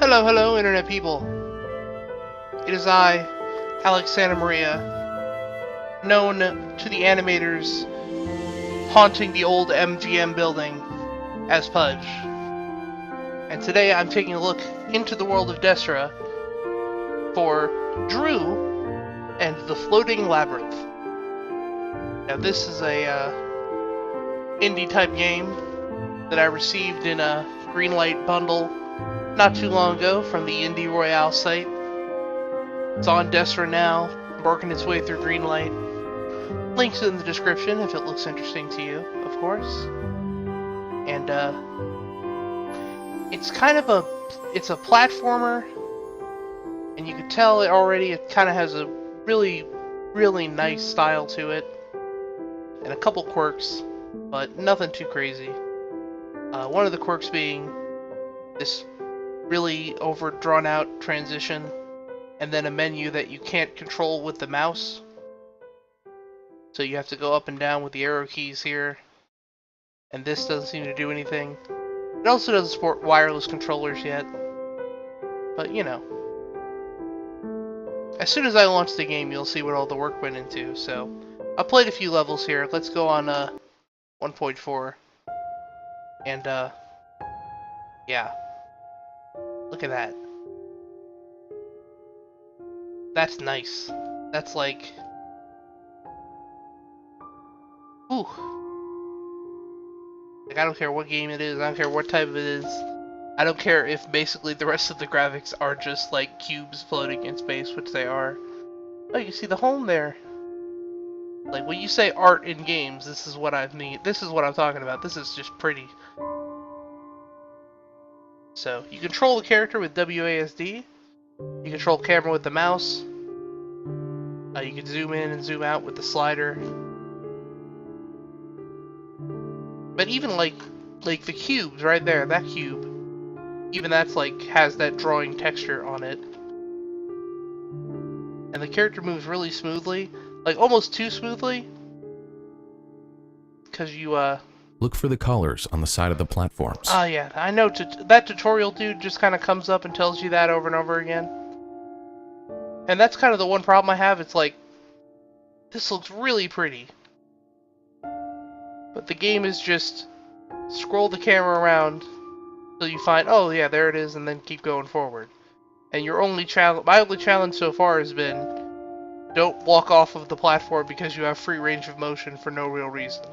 Hello, hello, Internet people. It is I, Alex Santa Maria, known to the animators haunting the old MGM building as Pudge. And today I'm taking a look into the world of Desura for Drew and the Floating Labyrinth. Now this is a indie type game that I received in a Greenlight bundle not too long ago from the Indie Royale site. It's on Desura now, working its way through Greenlight. Links in the description if it looks interesting to you, of course. And it's kind of a platformer, and you can tell it kind of has a really, really nice style to it, and a couple quirks, but nothing too crazy. One of the quirks being this really drawn out transition, and then a menu that you can't control with the mouse. So you have to go up and down with the arrow keys here, and this doesn't seem to do anything. It also doesn't support wireless controllers yet, but you know. As soon as I launch the game, you'll see what all the work went into. So I played a few levels here. Let's go on 1.4, and yeah, look at that. That's nice. That's like, ooh. Like, I don't care what game it is, I don't care what type of it is. I don't care if basically the rest of the graphics are just like cubes floating in space, which they are. Oh, you can see the home there. Like, when you say art in games, this is what I mean. This is what I'm talking about. This is just pretty. So, you control the character with WASD. You control camera with the mouse. You can zoom in and zoom out with the slider. But even like the cubes right there, that cube, even that's like has that drawing texture on it. And the character moves really smoothly, like almost too smoothly. Because you Look for the colors on the side of the platforms. Ah, yeah, I know. That tutorial dude just kind of comes up and tells you that over and over again. And that's kind of the one problem I have. It's like, this looks really pretty, but the game is just scroll the camera around till you find, oh yeah, there it is, and then keep going forward. And my only challenge so far has been, don't walk off of the platform because you have free range of motion for no real reason.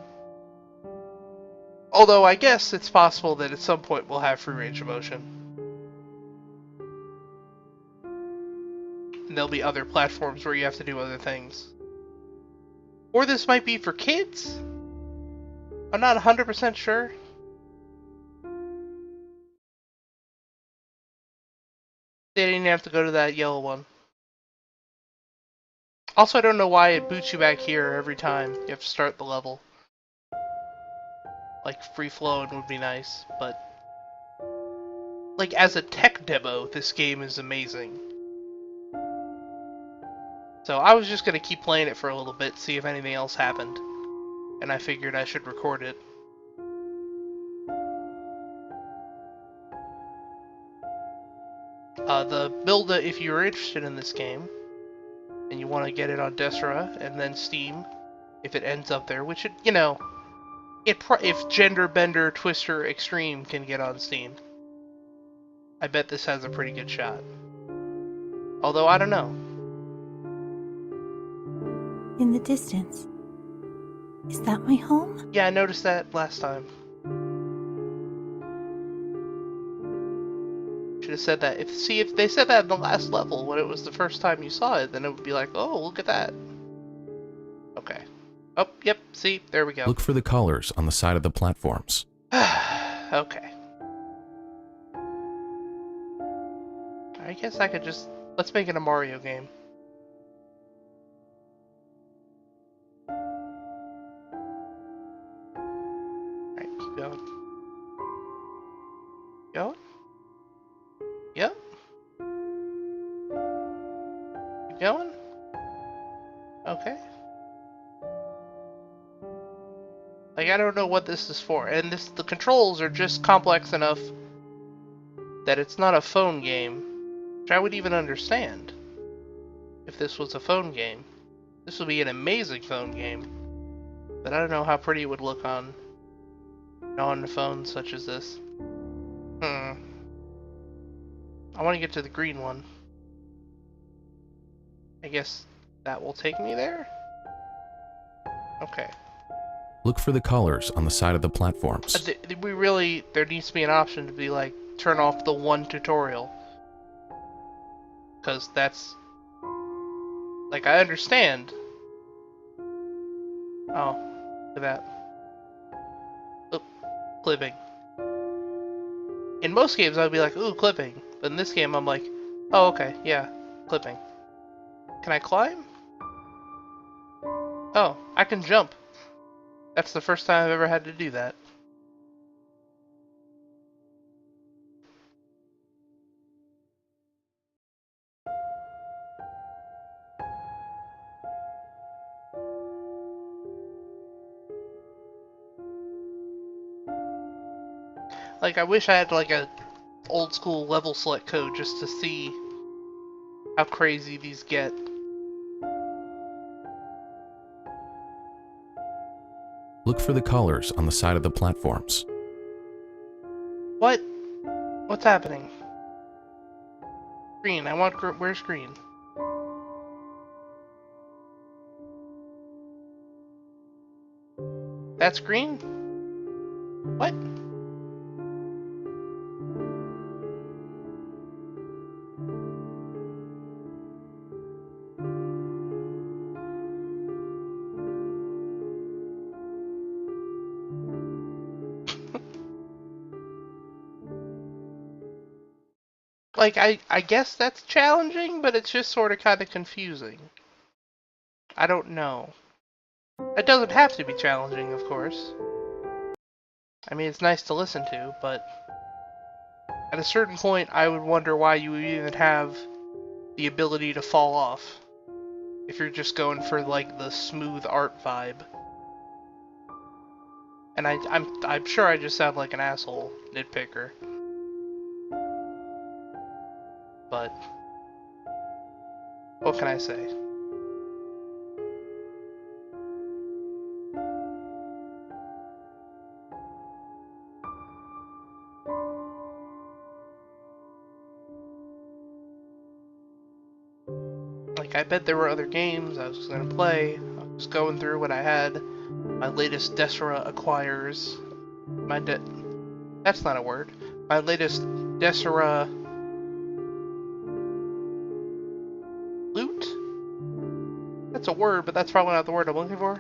Although I guess it's possible that at some point we'll have free range of motion. And there'll be other platforms where you have to do other things. Or this might be for kids? I'm not 100% sure. They didn't have to go to that yellow one. Also, I don't know why it boots you back here every time you have to start the level. Like, free flowing would be nice, but like, as a tech demo, this game is amazing. So I was just gonna keep playing it for a little bit, see if anything else happened. And I figured I should record it. The build, if you're interested in this game, and you want to get it on Desura and then Steam, if it ends up there, which it, you know, if Gender Bender Twister Extreme can get on Steam, I bet this has a pretty good shot. Although, I don't know. In the distance. Is that my home? Yeah, I noticed that last time. Should have said that. If they said that in the last level when it was the first time you saw it, then it would be like, oh, look at that. Okay. Oh, yep, see, there we go. Look for the colors on the side of the platforms. Okay. I guess I could just... Let's make it a Mario game. Alright, keep going. Going? Yep. Keep going? Okay. Like, I don't know what this is for. And the controls are just complex enough that it's not a phone game, which I would even understand if this was a phone game. This would be an amazing phone game, but I don't know how pretty it would look on non-phones such as this. I want to get to the green one. I guess that will take me there? Okay. Look for the colors on the side of the platforms. There needs to be an option to be like, turn off the one tutorial. Because that's, like, I understand. Oh, look at that. Oop, clipping. In most games I'd be like, ooh, clipping. But in this game I'm like, oh, okay, yeah, clipping. Can I climb? Oh, I can jump. That's the first time I've ever had to do that. Like, I wish I had like a old school level select code just to see how crazy these get. Look for the colors on the side of the platforms. What? What's happening? Green. I want where's green? That's green? What? Like, I guess that's challenging, but it's just sort of kind of confusing. I don't know. It doesn't have to be challenging, of course. I mean, it's nice to listen to, but at a certain point, I would wonder why you would even have the ability to fall off if you're just going for, like, the smooth art vibe. And I'm sure I just sound like an asshole nitpicker. But what can I say? Like, I bet there were other games I was gonna play. I was going through what I had. My latest Desura acquires. That's not a word. My latest Desura loot? That's a word, but that's probably not the word I'm looking for.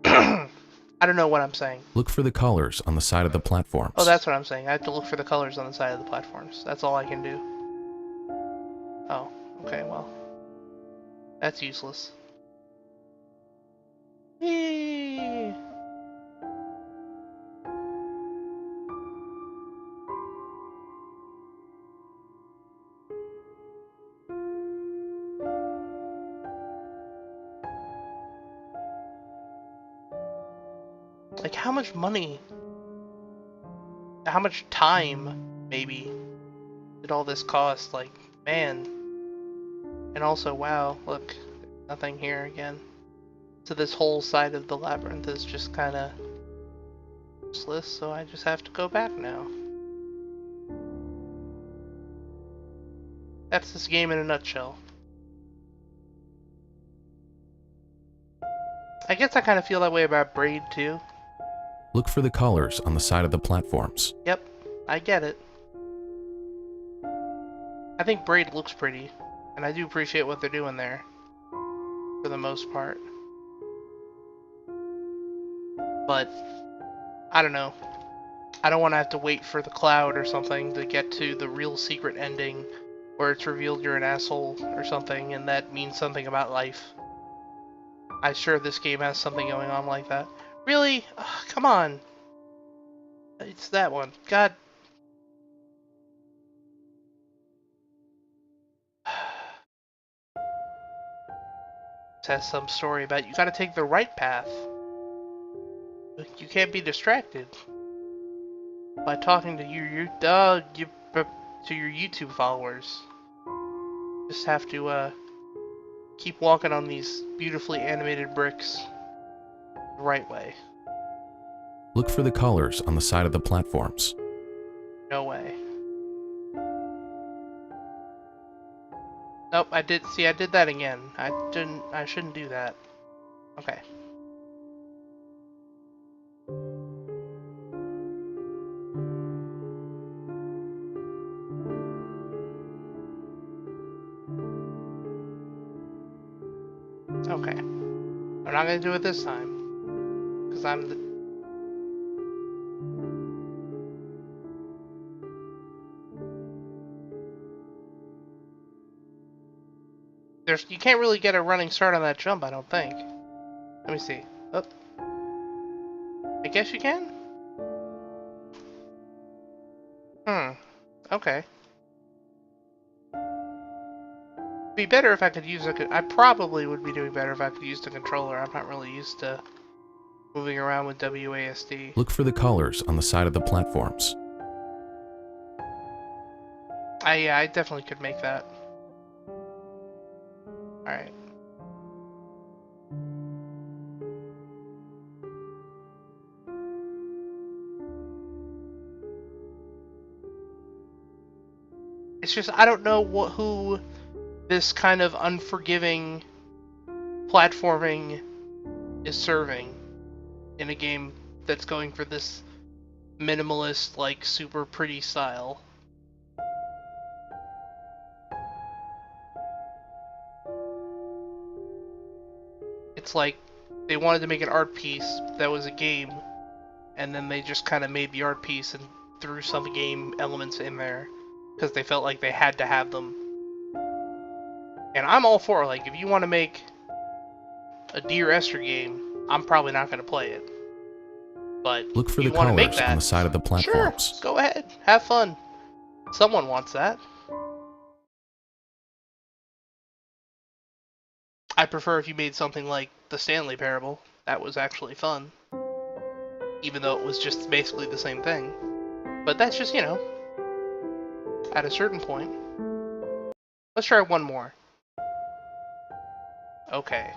I don't know what I'm saying. Look for the colors on the side of the platforms. Oh, that's what I'm saying. I have to look for the colors on the side of the platforms. That's all I can do. Oh, okay, well. That's useless. Yay! Like, how much money, how much time, maybe, did all this cost? Like, man. And also, wow, look, nothing here again. So this whole side of the labyrinth is just kind of useless, so I just have to go back now. That's this game in a nutshell. I guess I kind of feel that way about Braid, too. Look for the colors on the side of the platforms. Yep, I get it. I think Braid looks pretty, and I do appreciate what they're doing there, for the most part. But, I don't know. I don't want to have to wait for the cloud or something to get to the real secret ending, where it's revealed you're an asshole or something, and that means something about life. I'm sure this game has something going on like that. Really? Ugh, come on. It's that one. God. It has some story about you gotta take the right path. You can't be distracted. By talking to to your YouTube followers. Just have to keep walking on these beautifully animated bricks the right way. Look for the colors on the side of the platforms. No way. Nope, I did that again. I shouldn't do that. Okay. Okay. I'm not gonna do it this time. Because I'm the... You can't really get a running start on that jump, I don't think. Let me see. Oh. I guess you can? Okay. Be better if I could use I probably would be doing better if I could use the controller. I'm not really used to moving around with WASD. Look for the colors on the side of the platforms. Yeah, I definitely could make that. Alright. It's just, I don't know who this kind of unforgiving platforming is serving in a game that's going for this minimalist, like, super pretty style. It's like they wanted to make an art piece that was a game, and then they just kind of made the art piece and threw some game elements in there because they felt like they had to have them. And I'm all for, like, if you want to make a Dear Esther game, I'm probably not going to play it. But look for you the want to make colors that on the side of the platforms. Sure, go ahead, have fun. Someone wants that. I prefer if you made something like the Stanley Parable. That was actually fun. Even though it was just basically the same thing. But that's just, you know, at a certain point. Let's try one more. Okay.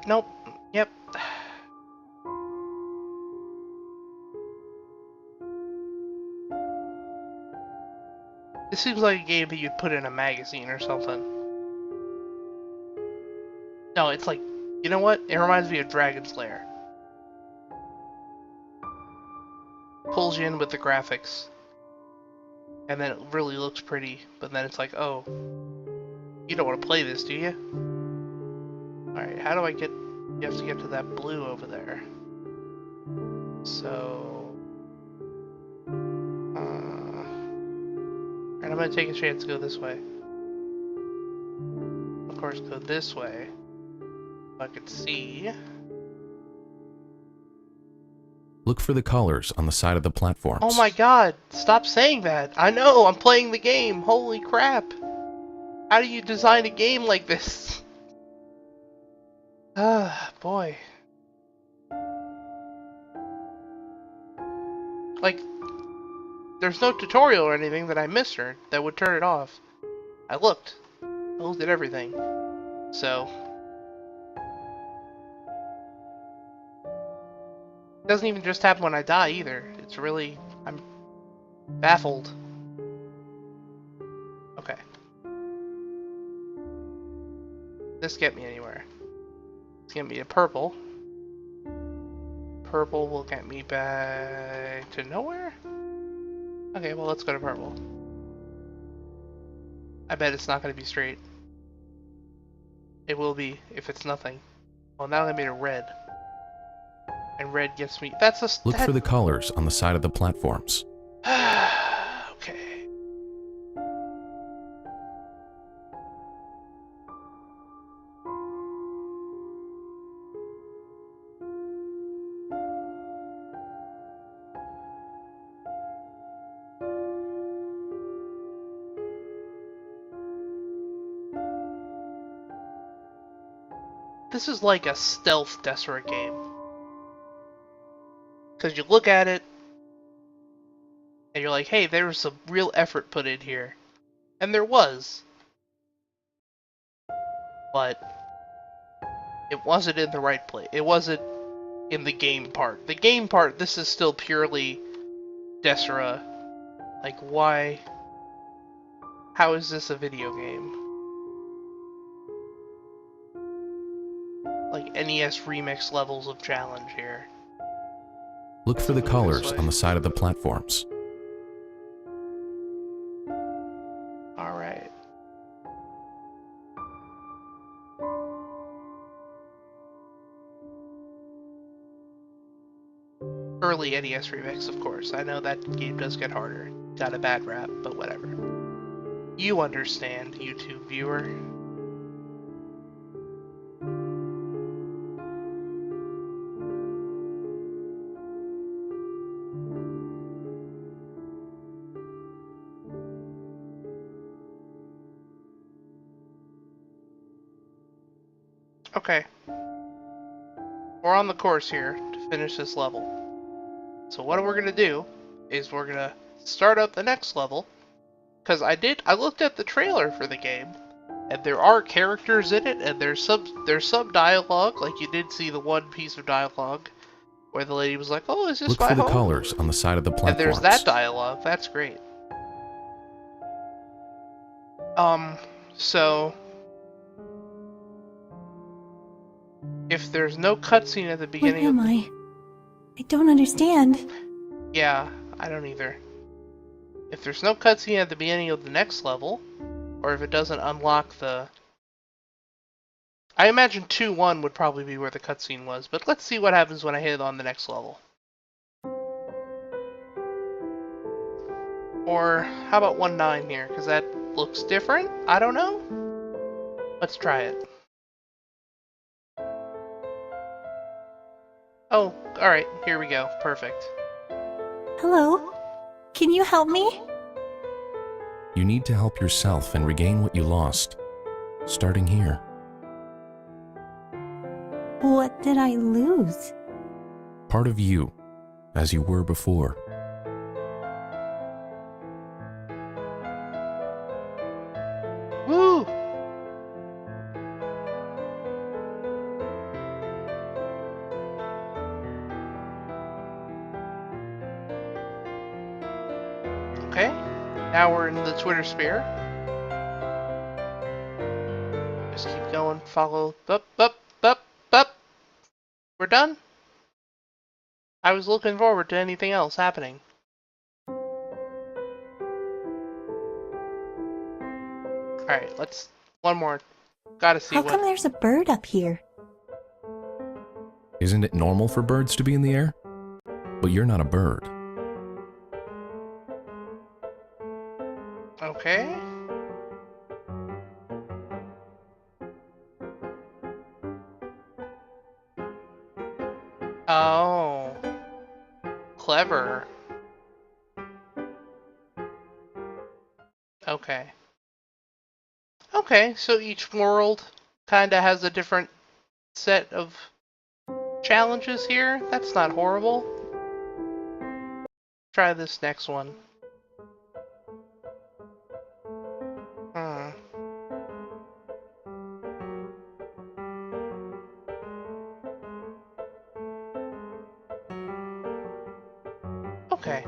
Nope. Yep. This seems like a game that you'd put in a magazine or something. No, it's like, you know what? It reminds me of Dragon's Lair. Pulls you in with the graphics. And then it really looks pretty, but then it's like, oh, you don't want to play this, do you? Alright, how do I get... You have to get to that blue over there. So... and I'm gonna take a chance to go this way. Of course, go this way. If I could see... Look for the colors on the side of the platforms. Oh my god, stop saying that. I know, I'm playing the game. Holy crap. How do you design a game like this? Ah, boy. Like, there's no tutorial or anything that I missed or that would turn it off. I looked at everything. So... It doesn't even just happen when I die either. It's really... I'm baffled. Okay. This get me anywhere. It's gonna be a purple. Purple will get me back to nowhere? Okay, well let's go to purple. I bet it's not gonna be straight. It will be if it's nothing. Well, now I made a red. And red gets me... That's a... Look for the colors on the side of the platforms. Okay. This is like a stealth Desura game. Because you look at it, and you're like, hey, there was some real effort put in here. And there was. But it wasn't in the right place. It wasn't in the game part. The game part, this is still purely Desura. Like, why? How is this a video game? Like NES remix levels of challenge here. Look for the colors way. on the side of the platforms. Alright. Early NES remix, of course. I know that game does get harder. Got a bad rap, but whatever. You understand, YouTube viewer. Okay. We're on the course here to finish this level. So what we're gonna do is we're gonna start up the next level. Because I looked at the trailer for the game, and there are characters in it, and there's some dialogue, like you did see the one piece of dialogue where the lady was like, "Oh, is this Look my for the home?" colors on the side of the platforms. And there's that dialogue. That's great. So if there's no cutscene at the Where beginning am I? I don't understand. Yeah, I don't either. If there's no cutscene at the beginning of the next level, or if it doesn't unlock the... I imagine 2-1 would probably be where the cutscene was, but let's see what happens when I hit it on the next level. Or how about 1-9 here, because that looks different? I don't know. Let's try it. Oh, alright, here we go. Perfect. Hello? Can you help me? You need to help yourself and regain what you lost, starting here. What did I lose? Part of you, as you were before. Woo! Okay, now we're in the Twitter sphere. Just keep going, follow, up. We're done? I was looking forward to anything else happening. Alright, let's, one more. Gotta see How come there's a bird up here? Isn't it normal for birds to be in the air? But you're not a bird. Okay. Oh. Clever. Okay. Okay, so each world kinda has a different set of challenges here. That's not horrible. Try this next one. Okay.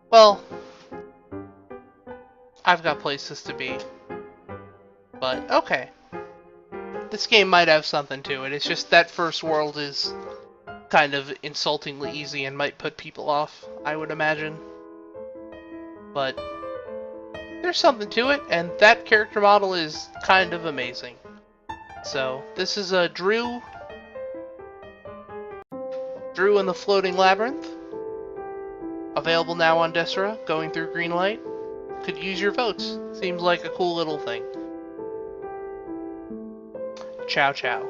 Well, I've got places to be. But, okay. This game might have something to it. It's just that first world is kind of insultingly easy and might put people off, I would imagine. But there's something to it, and that character model is kind of amazing. So, this is a Drew in the Floating Labyrinth. Available now on Desura, going through Greenlight. Could use your votes. Seems like a cool little thing. Ciao, ciao.